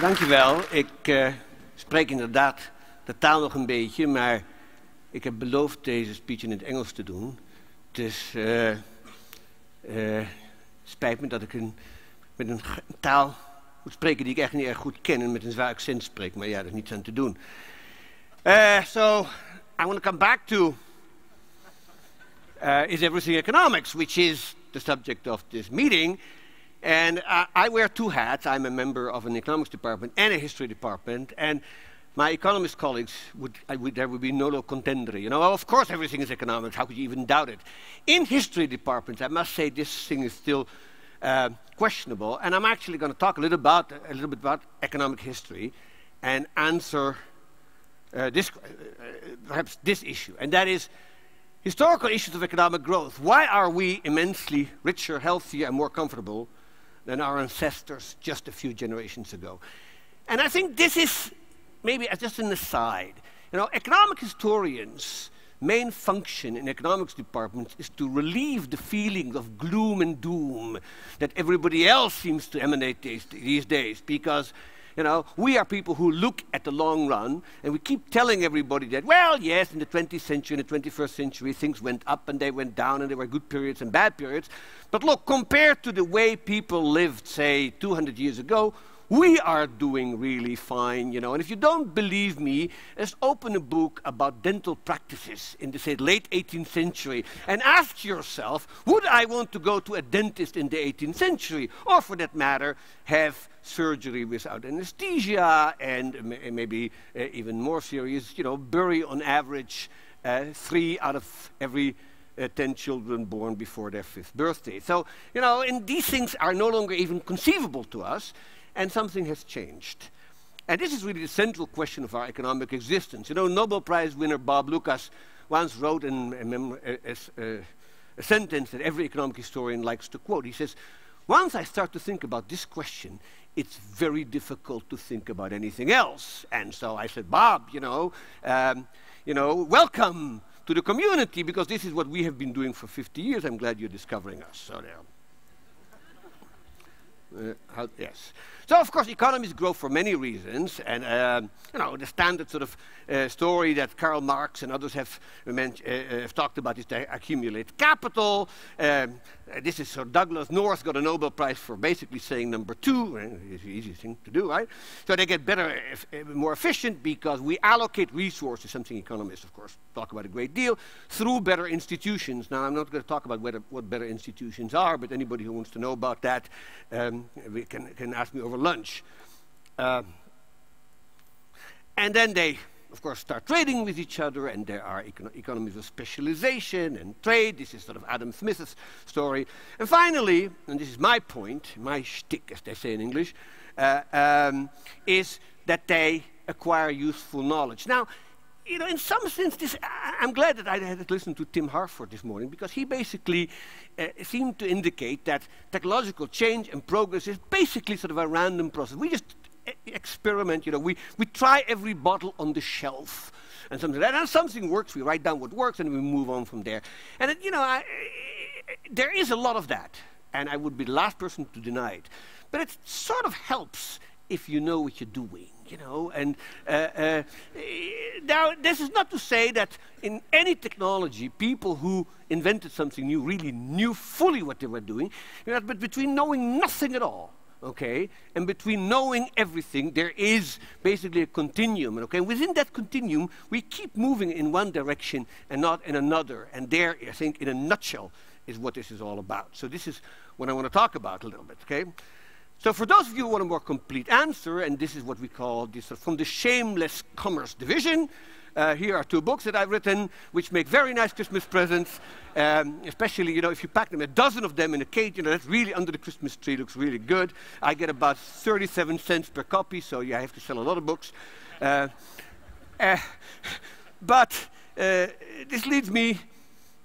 Dankjewel. Ik spreek inderdaad de taal nog een beetje, maar ik heb beloofd deze speech in het Engels te doen. Dus spijt me dat ik met een taal moet spreken die ik echt niet erg goed ken en met een zwaar accent spreek, maar ja, daar is niets aan te doen. So, I want to come back to is everything economics, which is the subject of this meeting. And I wear two hats. I'm a member of an economics department and a history department. And my economist colleagues, there would be no contender. You know, of course everything is economics. How could you even doubt it? In history departments, I must say this thing is still questionable. And I'm actually going to talk a little bit about economic history and answer perhaps this issue. And that is historical issues of economic growth. Why are we immensely richer, healthier, and more comfortable than our ancestors just a few generations ago? And I think this is maybe just an aside. You know, economic historians' main function in economics departments is to relieve the feeling of gloom and doom that everybody else seems to emanate these days, because you know, we are people who look at the long run, and we keep telling everybody that, well, yes, in the 20th century, in the 21st century, things went up and they went down, and there were good periods and bad periods. But look, compared to the way people lived, say, 200 years ago, we are doing really fine, you know. And if you don't believe me, just open a book about dental practices in the, say, late 18th century and ask yourself, would I want to go to a dentist in the 18th century? Or, for that matter, have surgery without anesthesia and maybe even more serious, you know, bury on average 3 out of every 10 children born before their 5th birthday. So, you know, and these things are no longer even conceivable to us. And something has changed. And this is really the central question of our economic existence. You know, Nobel Prize winner Bob Lucas once wrote a sentence that every economic historian likes to quote. He says, once I start to think about this question, it's very difficult to think about anything else. And so I said, Bob, you know, welcome to the community, because this is what we have been doing for 50 years. I'm glad you're discovering us. So there. Yes. So, of course, economies grow for many reasons, and you know, the standard sort of story that Karl Marx and others have talked about is they accumulate capital. This is Sir Douglas North got a Nobel Prize for basically saying number 2. It's an easy thing to do, right? So they get better, more efficient because we allocate resources, something economists, of course, talk about a great deal, through better institutions. Now, I'm not going to talk about what better institutions are, but anybody who wants to know about that we can ask me over lunch. And then they, of course, start trading with each other, and there are economies of specialization and trade. This is sort of Adam Smith's story. And finally, and this is my point, my shtick, as they say in English, is that they acquire useful knowledge. Now, you know, in some sense, I'm glad that I had to listen to Tim Harford this morning, because he basically seemed to indicate that technological change and progress is basically sort of a random process. We just experiment, you know, we try every bottle on the shelf and something like that, and something works, we write down what works, and we move on from there. And, you know, there is a lot of that, and I would be the last person to deny it. But it sort of helps if you know what you're doing. You know, and now this is not to say that in any technology, people who invented something new really knew fully what they were doing. You know, but between knowing nothing at all, okay, and between knowing everything, there is basically a continuum. Okay, and within that continuum, we keep moving in one direction and not in another. And there, I think, in a nutshell, is what this is all about. So this is what I want to talk about a little bit. Okay. So for those of you who want a more complete answer, and this is what we call this from the shameless commerce division, here are 2 books that I've written, which make very nice Christmas presents, especially, you know, if you pack them, a dozen of them in a cage, you know, that's really under the Christmas tree, looks really good. I get about 37 cents per copy, so yeah, I have to sell a lot of books. But this leads me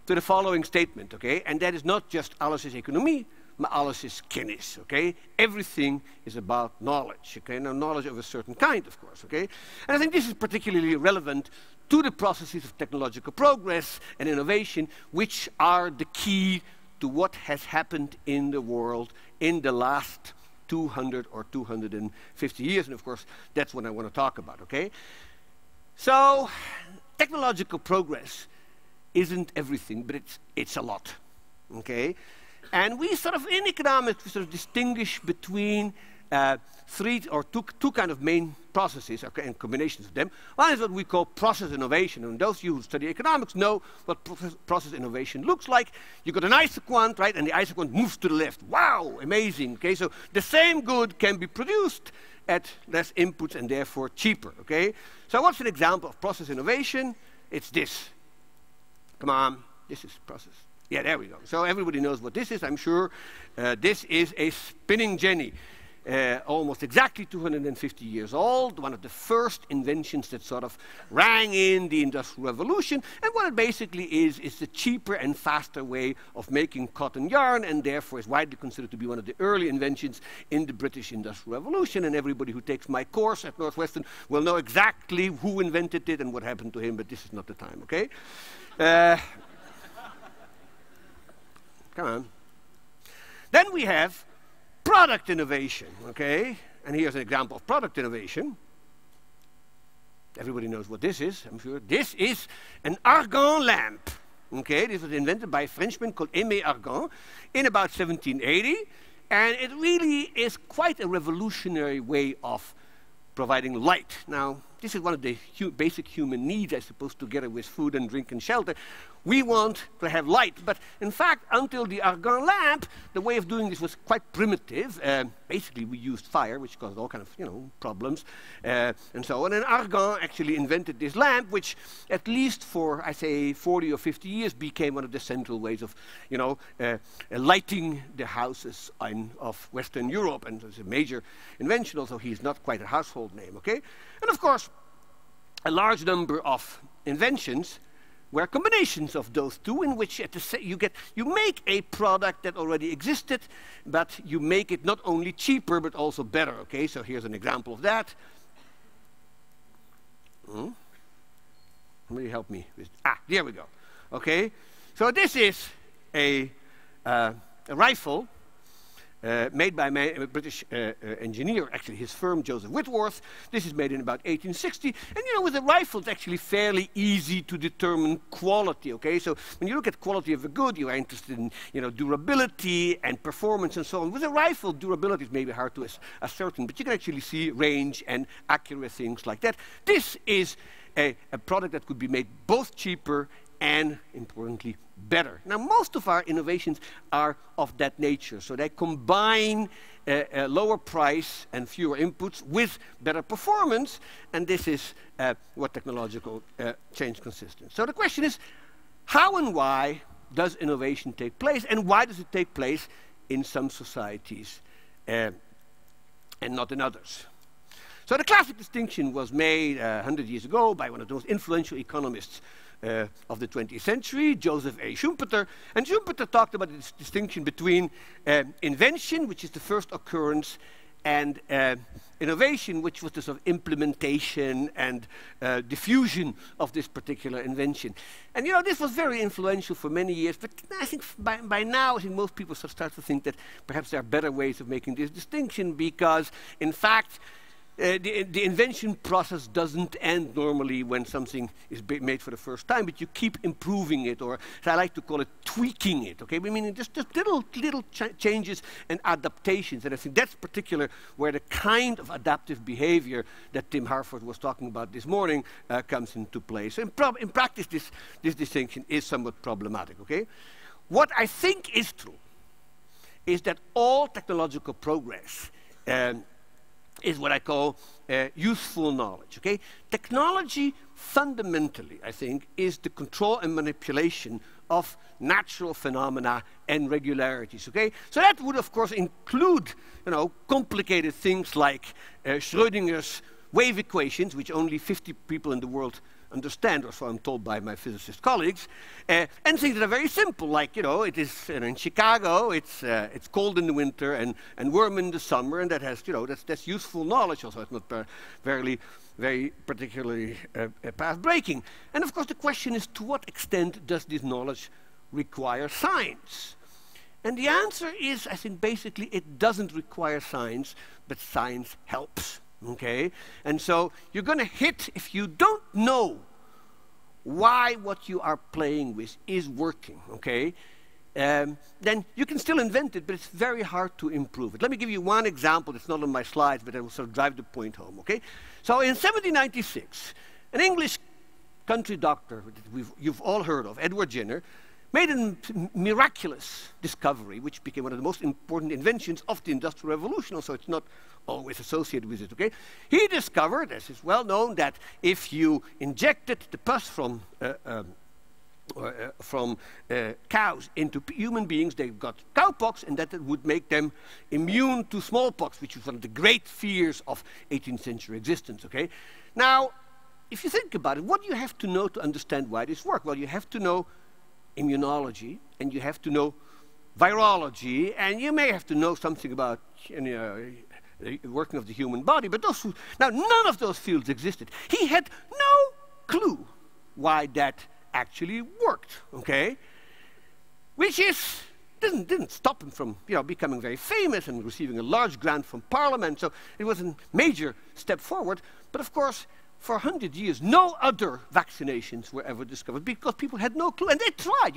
to the following statement, okay, and that is not just alles is economie, maar alles is kennis, okay? Everything is about knowledge, okay? Now, knowledge of a certain kind, of course, okay? And I think this is particularly relevant to the processes of technological progress and innovation, which are the key to what has happened in the world in the last 200 or 250 years. And of course, that's what I want to talk about, okay? So, technological progress isn't everything, but it's a lot, okay? And we sort of, in economics, we sort of distinguish between two kind of main processes, okay, and combinations of them. One is what we call process innovation, and those of you who study economics know what process innovation looks like. You got an isoquant, right, and the isoquant moves to the left. Wow, amazing, okay? So the same good can be produced at less inputs and therefore cheaper, okay? So what's an example of process innovation? It's this. Come on, this is process. Yeah, there we go. So everybody knows what this is, I'm sure. This is a spinning jenny. Almost exactly 250 years old, one of the first inventions that sort of rang in the Industrial Revolution. And what it basically is the cheaper and faster way of making cotton yarn, and therefore is widely considered to be one of the early inventions in the British Industrial Revolution. And everybody who takes my course at Northwestern will know exactly who invented it and what happened to him, but this is not the time, okay? Come on. Then we have product innovation, okay? And here's an example of product innovation. Everybody knows what this is, I'm sure. This is an argand lamp, okay? This was invented by a Frenchman called Aimé Argand in about 1780. And it really is quite a revolutionary way of providing light. Now, this is one of the basic human needs, I suppose, together with food and drink and shelter. We want to have light, but in fact, until the argand lamp, the way of doing this was quite primitive. Basically, we used fire, which caused all kind of, problems, and so on. And Argand actually invented this lamp, which, at least for, I say, 40 or 50 years, became one of the central ways of, lighting the houses of Western Europe. And it's a major invention, although he's not quite a household name, okay? And of course, a large number of inventions were combinations of those two, in which you make a product that already existed, but you make it not only cheaper but also better. Okay, so here's an example of that. Somebody help me with, there we go. Okay, so this is a rifle. Made by a British engineer, actually his firm, Joseph Whitworth. This is made in about 1860. And with a rifle, it's actually fairly easy to determine quality, okay? So when you look at quality of a good, you are interested in, durability and performance and so on. With a rifle, durability is maybe hard to ascertain, but you can actually see range and accuracy, things like that. This is a product that could be made both cheaper and, importantly, better. Now, most of our innovations are of that nature. So they combine a lower price and fewer inputs with better performance. And this is what technological change consists in. So the question is, how and why does innovation take place? And why does it take place in some societies and not in others? So the classic distinction was made 100 years ago by one of the most influential economists of the 20th century, Joseph A. Schumpeter. And Schumpeter talked about this distinction between invention, which is the first occurrence, and innovation, which was the sort of implementation and diffusion of this particular invention. And this was very influential for many years, but I think by now, I think most people start to think that perhaps there are better ways of making this distinction, because in fact, the invention process doesn't end normally when something is made for the first time, but you keep improving it, or as I like to call it, tweaking it, okay? I mean, just little changes and adaptations, and I think that's particular where the kind of adaptive behavior that Tim Harford was talking about this morning comes into play. So in practice, this distinction is somewhat problematic, okay? What I think is true is that all technological progress is what I call useful knowledge, okay? Technology, fundamentally, I think, is the control and manipulation of natural phenomena and regularities, okay? So that would, of course, include, complicated things like Schrödinger's wave equations, which only 50 people in the world understand, or so I'm told by my physicist colleagues, and things that are very simple, like, it is in Chicago, it's cold in the winter and warm in the summer, and that has, that's useful knowledge. Also, it's not very particularly path-breaking. And of course, the question is, to what extent does this knowledge require science? And the answer is, I think, basically it doesn't require science, but science helps, okay? And so you're going to hit, if you don't know why what you are playing with is working, okay? Then you can still invent it, but it's very hard to improve it. Let me give you one example that's not on my slides, but that will sort of drive the point home, okay? So in 1796, an English country doctor that you've all heard of, Edward Jenner, made a miraculous discovery, which became one of the most important inventions of the Industrial Revolution, so it's not always associated with it, okay? He discovered, as is well known, that if you injected the pus from cows into human beings, they got cowpox, and that would make them immune to smallpox, which was one of the great fears of 18th century existence, okay? Now, if you think about it, what do you have to know to understand why this works? Well, you have to know immunology, and you have to know virology, and you may have to know something about the working of the human body, but now none of those fields existed. He had no clue why that actually worked, okay? Which didn't stop him from becoming very famous and receiving a large grant from Parliament, so it was a major step forward, but of course, for 100 years, no other vaccinations were ever discovered because people had no clue. And they tried,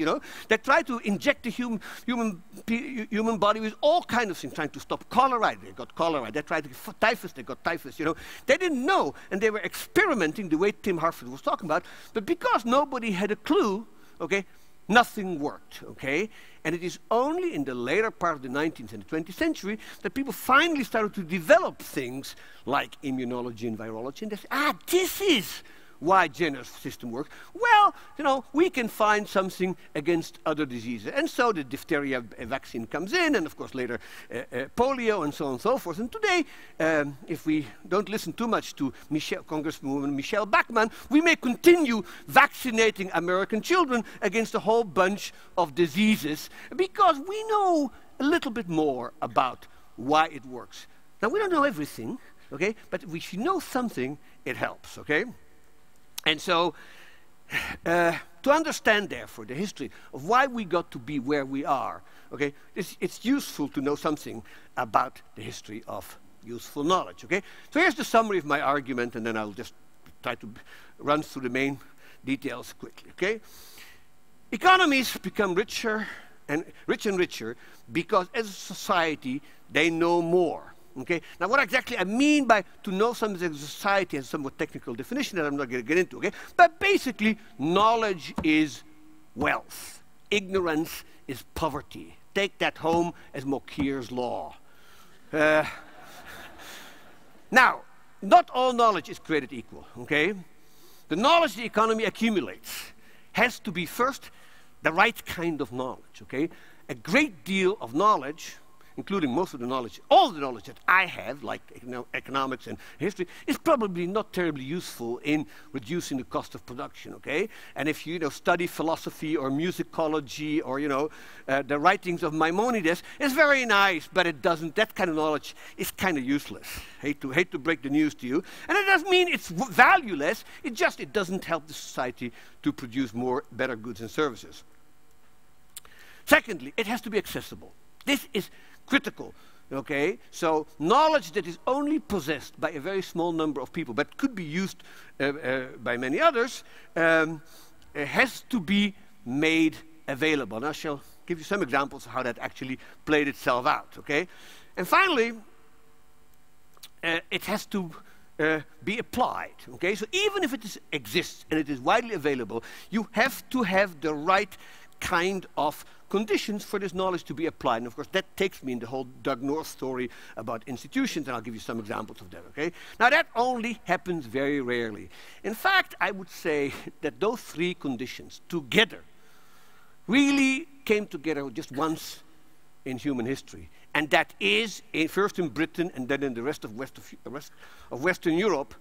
They tried to inject the human body with all kinds of things, trying to stop cholera. They got cholera. They tried to get typhus. They got typhus, They didn't know, and they were experimenting the way Tim Harford was talking about. But because nobody had a clue, okay, nothing worked, okay? And it is only in the later part of the 19th and the 20th century that people finally started to develop things like immunology and virology, and they say, this is why Jenner's system works. Well, we can find something against other diseases. And so the diphtheria vaccine comes in, and of course later polio, and so on and so forth. And today, if we don't listen too much to Congresswoman Michelle Bachmann, we may continue vaccinating American children against a whole bunch of diseases because we know a little bit more about why it works. Now, we don't know everything, okay? But if you know something, it helps, okay? And so, to understand, therefore, the history of why we got to be where we are, okay, it's useful to know something about the history of useful knowledge, okay? So here's the summary of my argument, and then I'll just try to run through the main details quickly, okay? Economies become richer and richer because as a society, they know more. Okay? Now, what exactly I mean by to know something as a society has a somewhat technical definition that I'm not going to get into, okay? But basically, knowledge is wealth. Ignorance is poverty. Take that home as Mokyr's law. Now, not all knowledge is created equal, okay? The knowledge the economy accumulates has to be first the right kind of knowledge, okay? A great deal of knowledge, including most of the knowledge, all the knowledge that I have, like economics and history, is probably not terribly useful in reducing the cost of production, okay? And if you study philosophy or musicology or, the writings of Maimonides, it's very nice, but it doesn't, that kind of knowledge is kind of useless. Hate to break the news to you. And it doesn't mean it's valueless, it doesn't help the society to produce better goods and services. Secondly, it has to be accessible. This is critical, okay? So knowledge that is only possessed by a very small number of people, but could be used by many others, has to be made available. And I shall give you some examples of how that actually played itself out, okay? And finally, it has to be applied, okay? So even if it exists and it is widely available, you have to have the right kind of conditions for this knowledge to be applied. And of course, that takes me in the whole Doug North story about institutions, and I'll give you some examples of that, okay? Now, that only happens very rarely. In fact, I would say that those three conditions together really came together just once in human history. And that is first in Britain and then in the rest of Western Europe,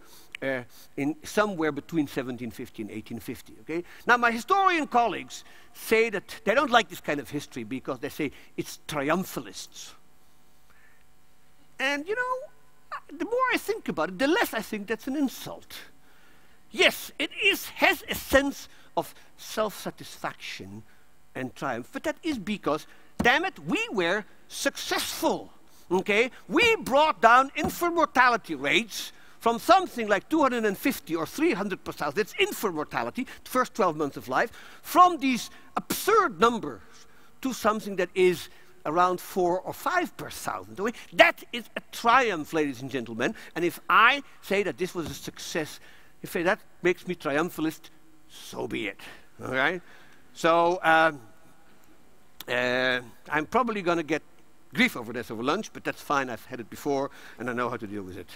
in somewhere between 1750 and 1850, okay? Now, my historian colleagues say that they don't like this kind of history because they say it's triumphalists. And, the more I think about it, the less I think that's an insult. Yes, it has a sense of self-satisfaction and triumph, but that is because damn it, we were successful. Okay? We brought down infant mortality rates from something like 250 or 300 per thousand, that's infant mortality, the first 12 months of life, from these absurd numbers to something that is around 4 or 5 per thousand. Okay? That is a triumph, ladies and gentlemen. And if I say that this was a success, if that makes me triumphalist, so be it. All right? So I'm probably going to get grief over this over lunch, but that's fine. I've had it before, and I know how to deal with it.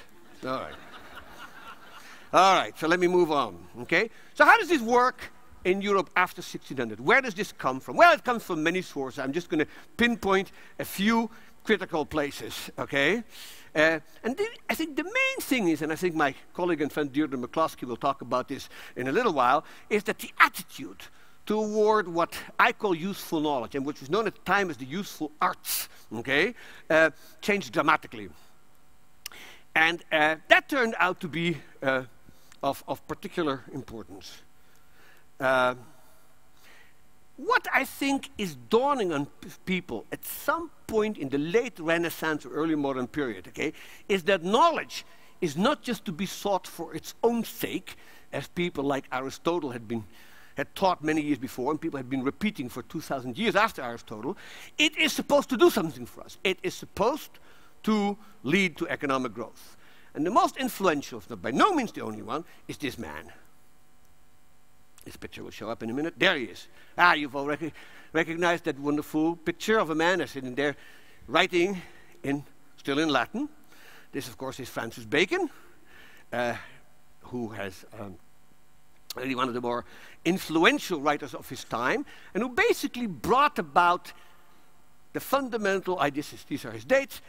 All right. All right, so let me move on, okay? So how does this work in Europe after 1600? Where does this come from? Well, it comes from many sources. I'm just going to pinpoint a few critical places, okay? And then I think the main thing is, and I think my colleague and friend Deirdre McCloskey will talk about this in a little while, is that the attitude toward what I call useful knowledge, and which was known at the time as the useful arts, okay, changed dramatically. And that turned out to be of particular importance. What I think is dawning on people at some point in the late Renaissance or early modern period, okay, is that knowledge is not just to be sought for its own sake, as people like Aristotle had taught many years before, and people had been repeating for 2,000 years after Aristotle. It is supposed to do something for us. It is supposed to lead to economic growth. And the most influential, but by no means the only one, is this man. His picture will show up in a minute. There he is. Ah, you've all recognized that wonderful picture of a man sitting there writing still in Latin. This, of course, is Francis Bacon, who has really one of the more influential writers of his time, and who basically brought about the fundamental, these are his dates,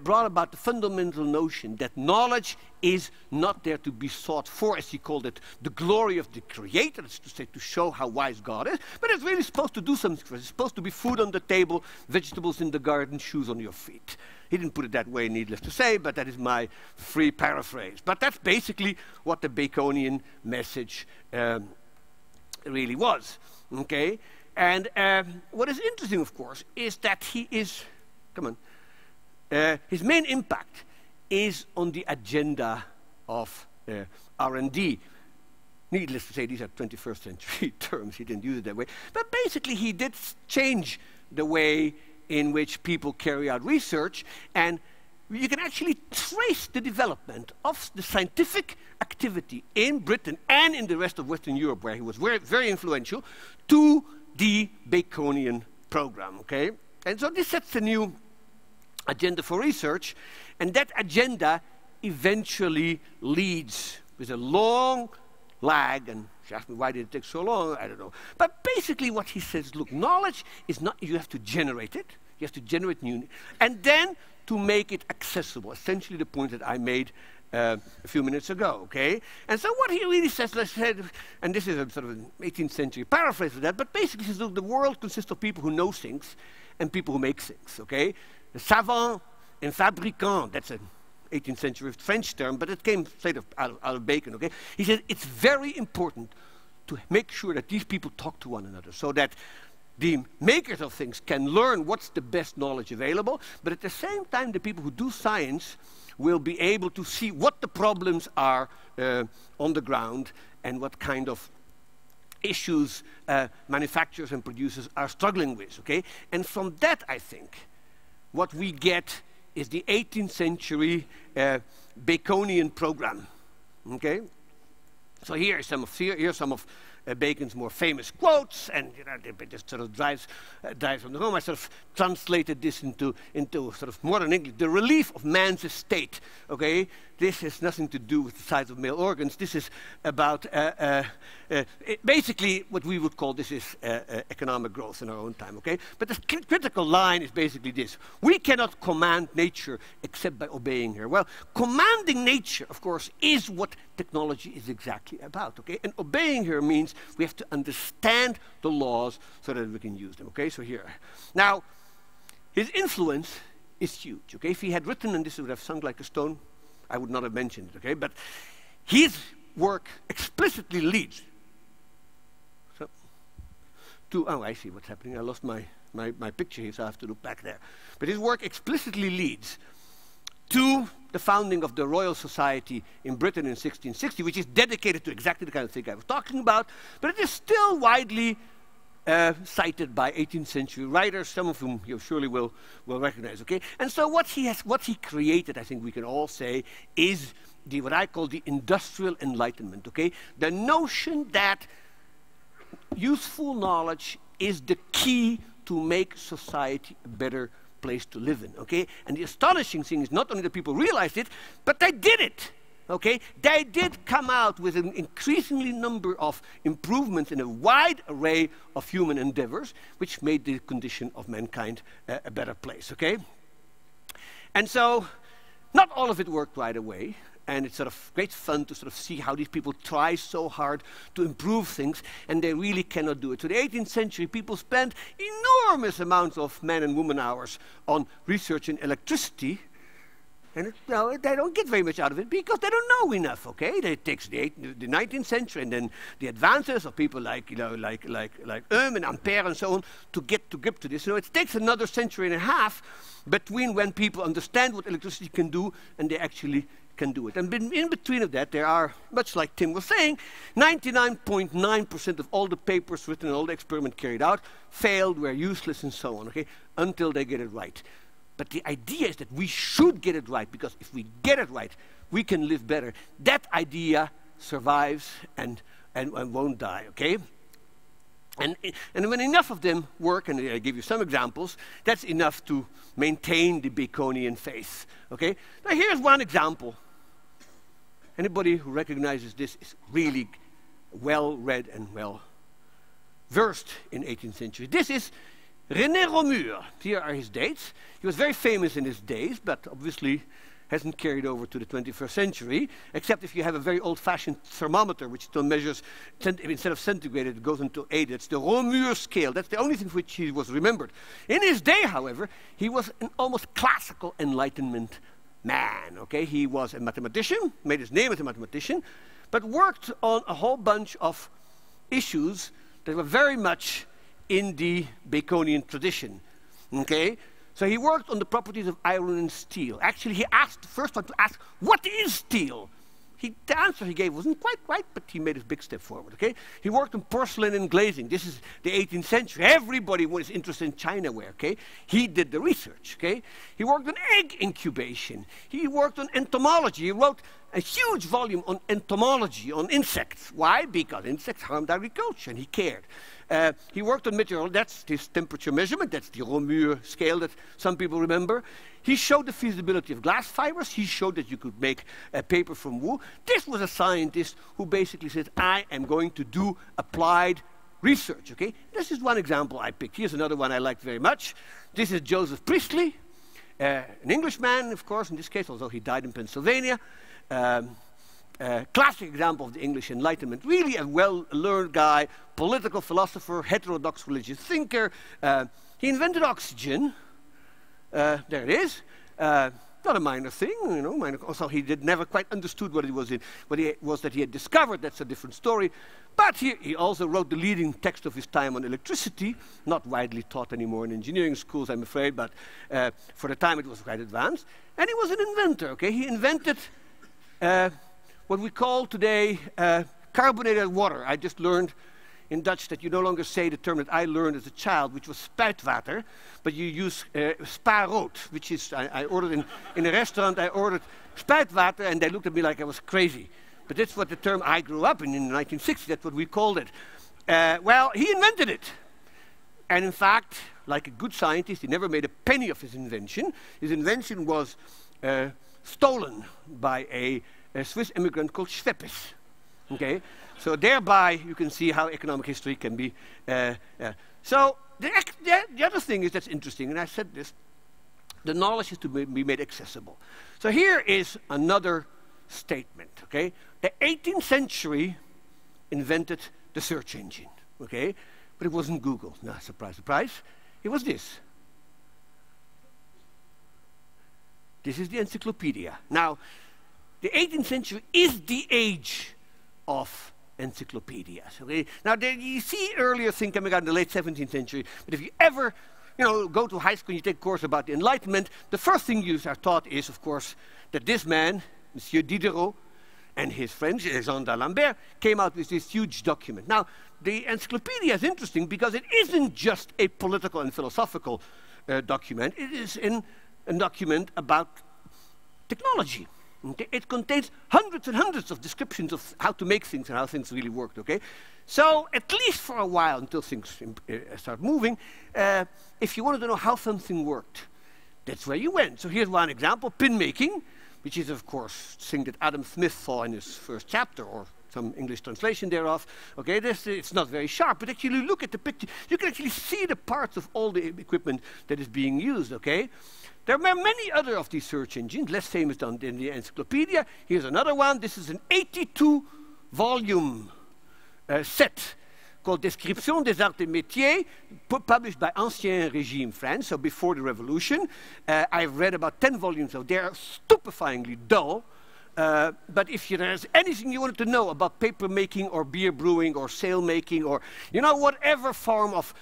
brought about the fundamental notion that knowledge is not there to be sought for, as he called it, the glory of the Creator, that's to say, to show how wise God is, but it's really supposed to do something for us. It's supposed to be food on the table, vegetables in the garden, shoes on your feet. He didn't put it that way, needless to say, but that is my free paraphrase. But that's basically what the Baconian message really was, okay? And what is interesting, of course, is that he is, his main impact is on the agenda of R&D. Needless to say, these are 21st century terms. He didn't use it that way. But basically, he did change the way in which people carry out research, and you can actually trace the development of the scientific activity in Britain and in the rest of Western Europe, where he was very, very influential, to the Baconian program, okay? And so this sets a new agenda for research, and that agenda eventually leads, with a long lag, and she asked me why did it take so long, I don't know. But basically what he says, look, knowledge is not, you have to generate it, you have to generate new, and then to make it accessible, essentially the point that I made a few minutes ago, okay? And so what he really says, let's say, and this is a sort of an 18th century paraphrase of that, but basically he says, look, the world consists of people who know things and people who make things, okay? The savant and fabricant, that's an 18th century French term, but it came straight out of Bacon, okay? He said it's very important to make sure that these people talk to one another so that the makers of things can learn what's the best knowledge available, but at the same time, the people who do science will be able to see what the problems are on the ground and what kind of issues manufacturers and producers are struggling with, okay? And from that, I think, what we get is the 18th century Baconian program, okay? So here's some of Bacon's more famous quotes, and it just sort of drives on the home. I sort of translated this into sort of modern English. The relief of man's estate, okay? This has nothing to do with the size of male organs. This is about, basically what we would call this is economic growth in our own time, okay? But the critical line is basically this. We cannot command nature except by obeying her. Well, commanding nature, of course, is what technology is exactly about, okay? And obeying her means we have to understand the laws so that we can use them, okay? So here. Now, his influence is huge, okay? If he had written, and this would have sung like a stone, I would not have mentioned it, okay? But his work explicitly leads to, oh, I see what's happening. I lost my my picture here, so I have to look back there. But his work explicitly leads to the founding of the Royal Society in Britain in 1660, which is dedicated to exactly the kind of thing I was talking about, but it is still widely cited by 18th century writers, some of whom you surely will recognize, okay? And so what he created, I think we can all say, is what I call the industrial enlightenment, okay? The notion that useful knowledge is the key to make society a better place to live in, okay? And the astonishing thing is not only that people realized it, but they did it, okay? They did come out with an increasingly number of improvements in a wide array of human endeavors, which made the condition of mankind a better place, okay? And so, not all of it worked right away, and it's sort of great fun to sort of see how these people try so hard to improve things, and they really cannot do it. So the 18th century, people spent enormous amounts of man and woman hours on research in electricity, and they don't get very much out of it because they don't know enough, okay? It takes the 19th century and then the advances of people like Ohm and Ampere and so on to get to grip to this. So it takes another century and a half between when people understand what electricity can do and they actually can do it. And in between of that, there are, much like Tim was saying, 99.9% of all the papers written and all the experiments carried out failed, were useless, and so on, okay, until they get it right. But the idea is that we should get it right, because if we get it right, we can live better. That idea survives and won't die, okay? And when enough of them work, and I give you some examples, that's enough to maintain the Baconian faith, okay? Now here's one example. Anybody who recognizes this is really well-read and well-versed in 18th century. This is René Reaumur. Here are his dates. He was very famous in his days, but obviously hasn't carried over to the 21st century, except if you have a very old-fashioned thermometer, which still measures, instead of centigrade, it goes into 8. That's the Reaumur scale. That's the only thing for which he was remembered. In his day, however, he was an almost classical Enlightenment man, okay? He was a mathematician, made his name as a mathematician, but worked on a whole bunch of issues that were very much in the Baconian tradition, okay? So he worked on the properties of iron and steel. Actually, he asked the first one to ask, what is steel? The answer he gave wasn't quite right, but he made a big step forward, okay? He worked on porcelain and glazing. This is the 18th century. Everybody was interested in Chinaware, okay? He did the research, okay? He worked on egg incubation. He worked on entomology. He wrote a huge volume on entomology, on insects. Why? Because insects harmed agriculture, and he cared. He worked on meteorology. That's his temperature measurement. That's the Reaumur scale that some people remember. He showed the feasibility of glass fibers. He showed that you could make paper from wool. This was a scientist who basically said, I am going to do applied research, okay? This is one example I picked. Here's another one I liked very much. This is Joseph Priestley, an Englishman, of course, in this case, although he died in Pennsylvania. Classic example of the English Enlightenment. Really a well-learned guy, political philosopher, heterodox religious thinker. He invented oxygen. There it is. Not a minor thing, you know. Also, he never quite understood what it was that he had discovered. That's a different story. But he also wrote the leading text of his time on electricity, not widely taught anymore in engineering schools, I'm afraid, but for the time it was quite advanced. And he was an inventor, okay? He invented what we call today carbonated water. I just learned in Dutch that you no longer say the term that I learned as a child, which was spuitwater, but you use spaarrood, which is, I ordered in a restaurant, I ordered spuitwater, and they looked at me like I was crazy. But that's what the term I grew up in the 1960s, that's what we called it. Well, he invented it. And in fact, like a good scientist, he never made a penny of his invention. His invention was stolen by a Swiss immigrant called Schweppes. Okay, so thereby you can see how economic history can be. So the other thing is that's interesting, and I said this: the knowledge is to be made accessible. So here is another statement. Okay, the 18th century invented the search engine. Okay, but it wasn't Google. No, surprise, surprise. It was this. This is the encyclopedia. Now, the 18th century is the age of encyclopedias. Okay? Now, you see earlier things coming out in the late 17th century, but if you ever go to high school and you take a course about the Enlightenment, the first thing you are taught is, of course, that this man, Monsieur Diderot, and his friend, Jean d'Alembert, came out with this huge document. Now, the encyclopedia is interesting because it isn't just a political and philosophical document. It is a document about technology. Okay? It contains hundreds and hundreds of descriptions of how to make things and how things really worked. Okay? So, at least for a while, until things start moving, if you wanted to know how something worked, that's where you went. So here's one example, pin making, which is, of course, thing that Adam Smith saw in his first chapter, or some English translation thereof. Okay, it's not very sharp, but actually look at the picture. You can actually see the parts of all the equipment that is being used, okay? There are many other of these search engines, less famous than in the encyclopedia. Here's another one. This is an 82-volume set called Description des Arts et Métiers, published by Ancien Régime France, so before the revolution. I've read about 10 volumes, so they're stupefyingly dull. But if there's anything you wanted to know about paper making or beer brewing or sail making or, whatever form of,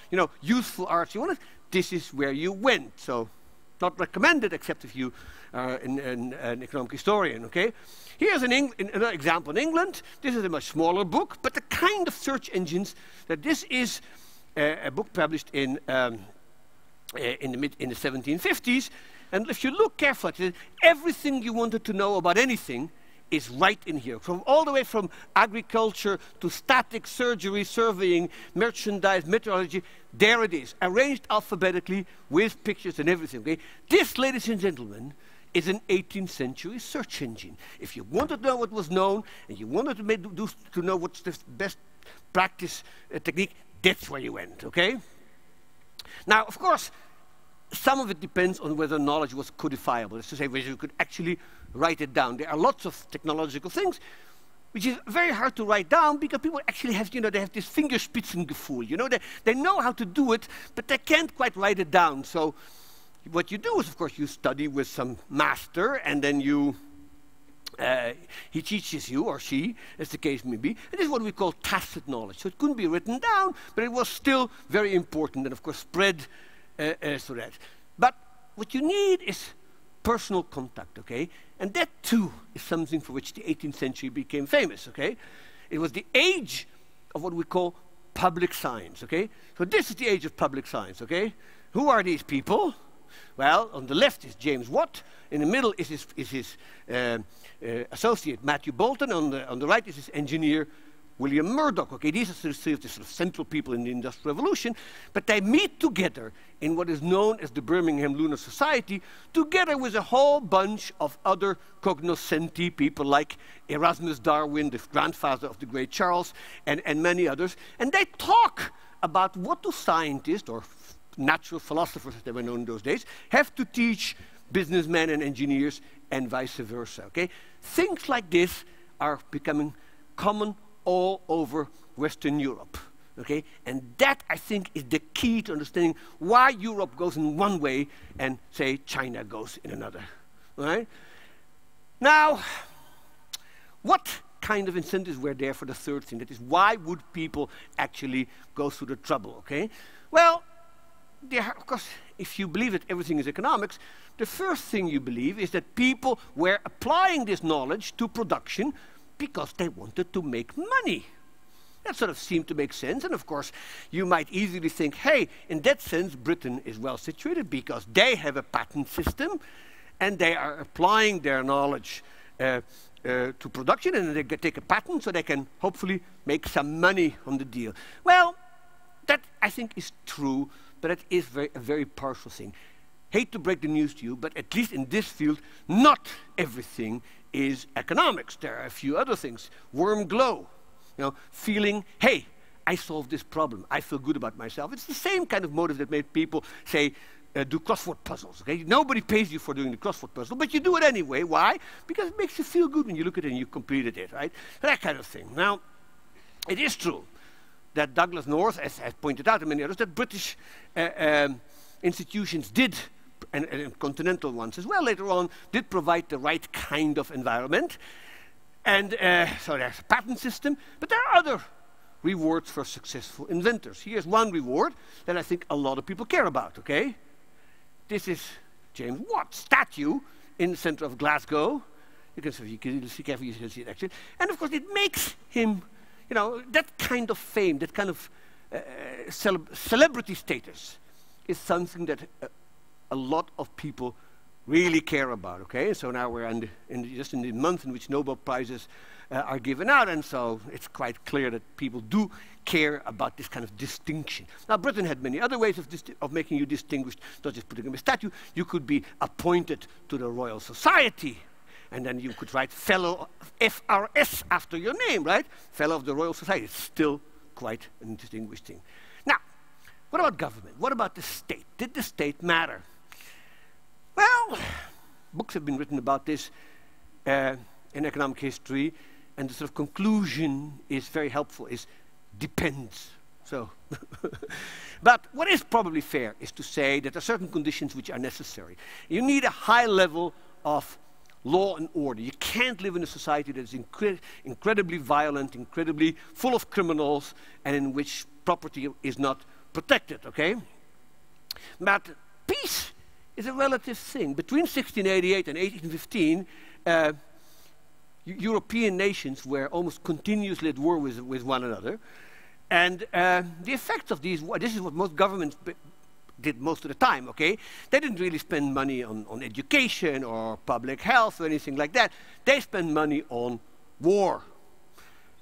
useful arts you wanted, this is where you went. So not recommended except if you are an economic historian, okay? Here's another example in England. This is a much smaller book, but the kind of search engines that this is a book published in the 1750s. And if you look carefully, everything you wanted to know about anything is right in here. All the way from agriculture to static, surgery, surveying, merchandise, meteorology, there it is, arranged alphabetically with pictures and everything. Okay? This, ladies and gentlemen, is an 18th century search engine. If you wanted to know what was known and you wanted to know what's the best practice technique, that's where you went, okay? Now, of course, some of it depends on whether knowledge was codifiable. That's to say, whether you could actually write it down. There are lots of technological things which is very hard to write down because people actually have, they have this Fingerspitzengefühl. They know how to do it, but they can't quite write it down. So what you do is, of course, you study with some master, and then he teaches you, or she, as the case may be. And this is what we call tacit knowledge. So it couldn't be written down, but it was still very important, and of course spread so that. But what you need is personal contact, okay? And that too is something for which the 18th century became famous, okay? It was the age of what we call public science, okay? So this is the age of public science, okay? Who are these people? Well, on the left is James Watt. In the middle is his associate Matthew Boulton. On the right is his engineer William Murdoch. Okay, these are the sort of central people in the Industrial Revolution, but they meet together in what is known as the Birmingham Lunar Society, together with a whole bunch of other cognoscenti people like Erasmus Darwin, the grandfather of the great Charles, and many others. And they talk about what do scientists, or natural philosophers as they were known in those days, have to teach businessmen and engineers, and vice versa. Okay? Things like this are becoming common all over Western Europe. Okay? And that, I think, is the key to understanding why Europe goes in one way and, say, China goes in another. Right? Now, what kind of incentives were there for the third thing? That is, why would people actually go through the trouble? Okay? Well, of course, if you believe that everything is economics, the first thing you believe is that people were applying this knowledge to production because they wanted to make money. That sort of seemed to make sense. And of course, you might easily think, hey, in that sense, Britain is well situated because they have a patent system and they are applying their knowledge to production, and they take a patent so they can hopefully make some money on the deal. Well, that I think is true, but it is a very partial thing. Hate to break the news to you, but at least in this field, not everything is economics. There are a few other things. Warm glow, feeling, hey, I solved this problem. I feel good about myself. It's the same kind of motive that made people say, do crossword puzzles. Okay? Nobody pays you for doing the crossword puzzle, but you do it anyway. Why? Because it makes you feel good when you look at it and you completed it, right? That kind of thing. Now, it is true that Douglas North, as pointed out, and many others, that British institutions did, and continental ones as well later on, did provide the right kind of environment. And so there's a patent system, but there are other rewards for successful inventors. Here's one reward that I think a lot of people care about, okay? This is James Watt's statue in the center of Glasgow. You can see carefully, you can see it actually. And of course it makes him, you know, that kind of fame, that kind of celebrity status is something that a lot of people really care about, okay? So now we're just in the month in which Nobel Prizes are given out, and so it's quite clear that people do care about this kind of distinction. Now, Britain had many other ways of making you distinguished, not just putting in a statue. You could be appointed to the Royal Society, and then you could write Fellow FRS after your name, right? Fellow of the Royal Society. It's still quite a distinguished thing. Now, what about government? What about the state? Did the state matter? Well, books have been written about this in economic history, and the sort of conclusion is very helpful, is depends. So, but what is probably fair is to say that there are certain conditions which are necessary. You need a high level of law and order. You can't live in a society that is incredibly violent, incredibly full of criminals, and in which property is not protected, okay? But peace is a relative thing. Between 1688 and 1815, European nations were almost continuously at war with one another. And the effects of these, this is what most governments did most of the time, okay? They didn't really spend money on education or public health or anything like that. They spent money on war.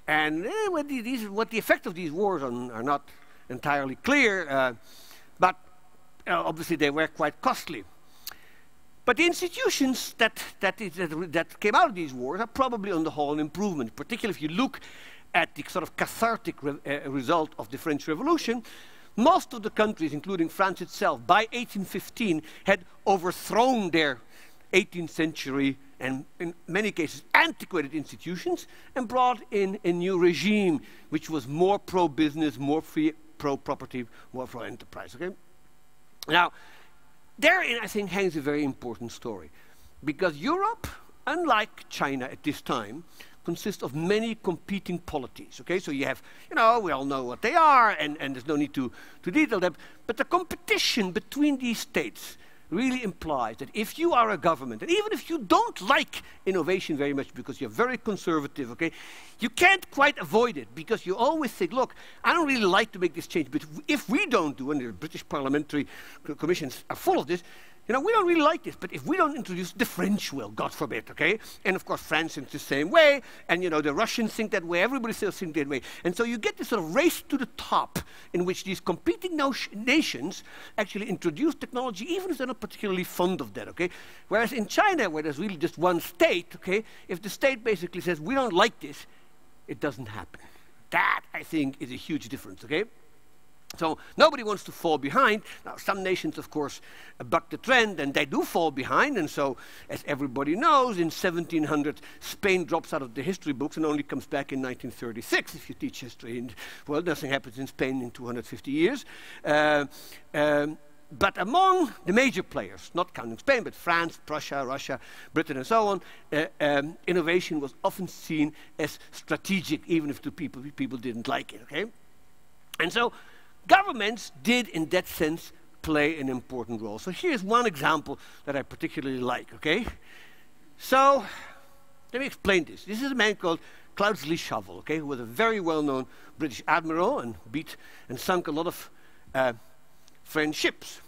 And what the effect of these wars are not entirely clear, but obviously they were quite costly. But the institutions that came out of these wars are probably on the whole an improvement, particularly if you look at the sort of cathartic result of the French Revolution. Most of the countries, including France itself, by 1815 had overthrown their 18th century and, in many cases, antiquated institutions and brought in a new regime which was more pro-business, more free, pro-property, more pro-enterprise. Okay? Now, therein, I think, hangs a very important story, because Europe, unlike China at this time, consists of many competing polities, okay? So you have, you know, we all know what they are, and there's no need to detail them, but the competition between these states really implies that if you are a government, and even if you don't like innovation very much because you're very conservative, okay, you can't quite avoid it, because you always think, look, I don't really like to make this change, but if we don't do, and the British parliamentary commissions are full of this, you know, we don't really like this, but if we don't introduce, the French will, God forbid, okay? And of course, France thinks the same way, and you know, the Russians think that way, everybody still thinks that way. And so you get this sort of race to the top in which these competing nations actually introduce technology, even if they're not particularly fond of that, okay? Whereas in China, where there's really just one state, okay, if the state basically says, we don't like this, it doesn't happen. That, I think, is a huge difference, okay? So nobody wants to fall behind. Now, some nations, of course, buck the trend, and they do fall behind. And so, as everybody knows, in 1700, Spain drops out of the history books and only comes back in 1936, if you teach history. And, well, nothing happens in Spain in 250 years. But among the major players, not counting Spain, but France, Prussia, Russia, Britain, and so on, innovation was often seen as strategic, even if the people didn't like it, okay? And so, governments did, in that sense, play an important role. So here's one example that I particularly like, okay? So, let me explain this. This is a man called Cloudesley Shovel, okay, who was a very well-known British admiral and beat and sunk a lot of French ships.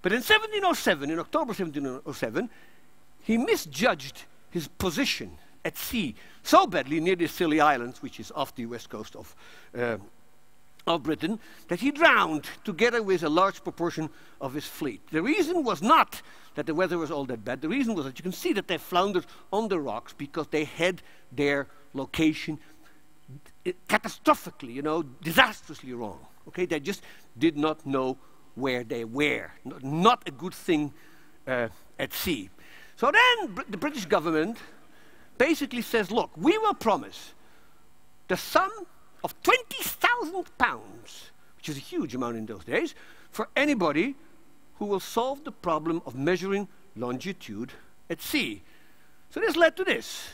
But in 1707, in October 1707, he misjudged his position at sea so badly near the Scilly Islands, which is off the west coast of Britain, that he drowned together with a large proportion of his fleet. The reason was not that the weather was all that bad. The reason was that you can see that they floundered on the rocks because they had their location catastrophically, you know, disastrously wrong. Okay, they just did not know where they were. Not a good thing at sea. So then the British government basically says, look, we will promise the sum of £20,000, which is a huge amount in those days, for anybody who will solve the problem of measuring longitude at sea. So this led to this.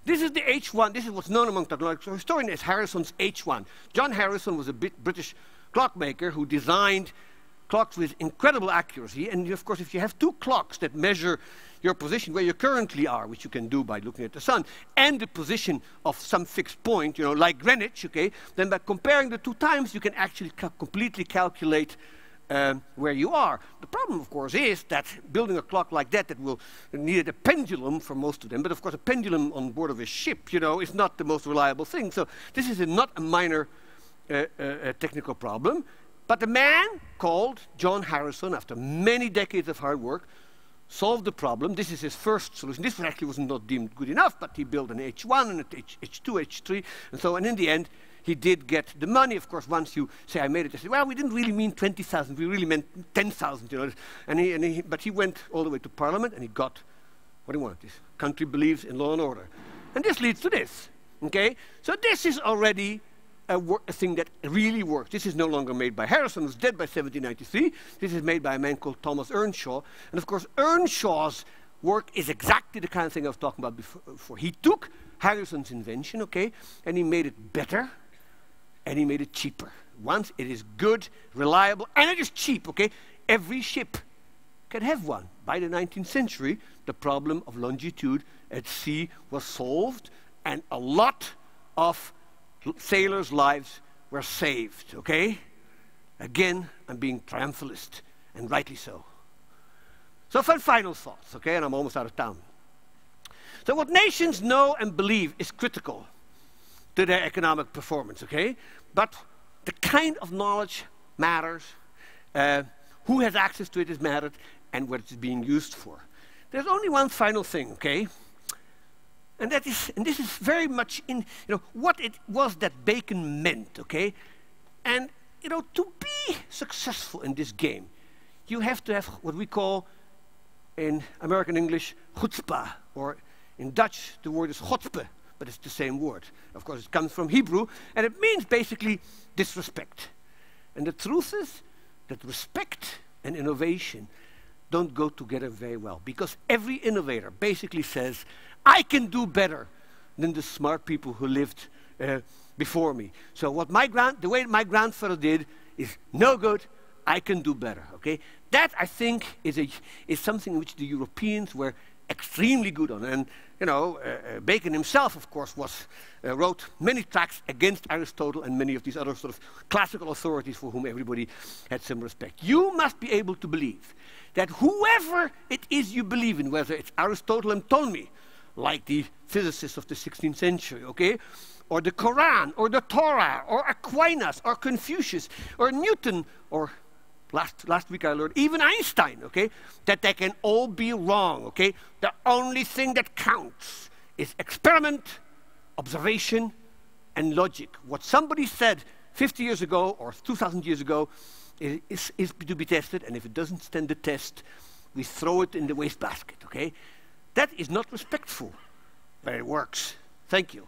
This is the H1. This is what's known among technological historians as Harrison's H1. John Harrison was a British clockmaker who designed clocks with incredible accuracy. And of course, if you have two clocks that measure your position where you currently are, which you can do by looking at the sun, and the position of some fixed point, you know, like Greenwich, okay, then by comparing the two times, you can actually completely calculate where you are. The problem, of course, is that building a clock like that will need a pendulum for most of them. But of course, a pendulum on board of a ship, you know, is not the most reliable thing. So this is not a minor technical problem. But the man called John Harrison, after many decades of hard work, solved the problem. This is his first solution. This actually was not deemed good enough, but he built an H1 and an H2, H3, and so on. And in the end, he did get the money. Of course, once you say, I made it, they say, well, we didn't really mean 20,000. We really meant 10,000, you know. But he went all the way to Parliament, and he got what he wanted. This country believes in law and order. And this leads to this, okay? So this is already a thing that really works. This is no longer made by Harrison, who's dead by 1793. This is made by a man called Thomas Earnshaw. And of course, Earnshaw's work is exactly the kind of thing I was talking about before. He took Harrison's invention, okay, and he made it better, and he made it cheaper. Once it is good, reliable, and it is cheap, okay? Every ship can have one. By the 19th century, the problem of longitude at sea was solved, and a lot of sailors' lives were saved, okay? Again, I'm being triumphalist, and rightly so. So for final thoughts, okay, and I'm almost out of time. So what nations know and believe is critical to their economic performance, okay? But the kind of knowledge matters, who has access to it is mattered, and what it's being used for. There's only one final thing, okay? And this is very much in, you know, what it was that Bacon meant, okay? And, you know, to be successful in this game, you have to have what we call, in American English, chutzpah, or in Dutch, the word is chotzpe, but it's the same word. Of course, it comes from Hebrew, and it means basically disrespect. And the truth is that respect and innovation don't go together very well, because every innovator basically says, I can do better than the smart people who lived before me. So what the way my grandfather did is no good, I can do better, okay? That, I think, is something which the Europeans were extremely good on. And, you know, Bacon himself, of course, wrote many tracts against Aristotle and many of these other sort of classical authorities for whom everybody had some respect. You must be able to believe that whoever it is you believe in, whether it's Aristotle and Ptolemy, like the physicists of the 16th century, okay? Or the Quran, or the Torah, or Aquinas, or Confucius, or Newton, or last week I learned even Einstein, okay? That they can all be wrong, okay? The only thing that counts is experiment, observation, and logic. What somebody said 50 years ago or 2,000 years ago is to be tested, and if it doesn't stand the test, we throw it in the wastebasket, okay? That is not respectful, but it works. Thank you.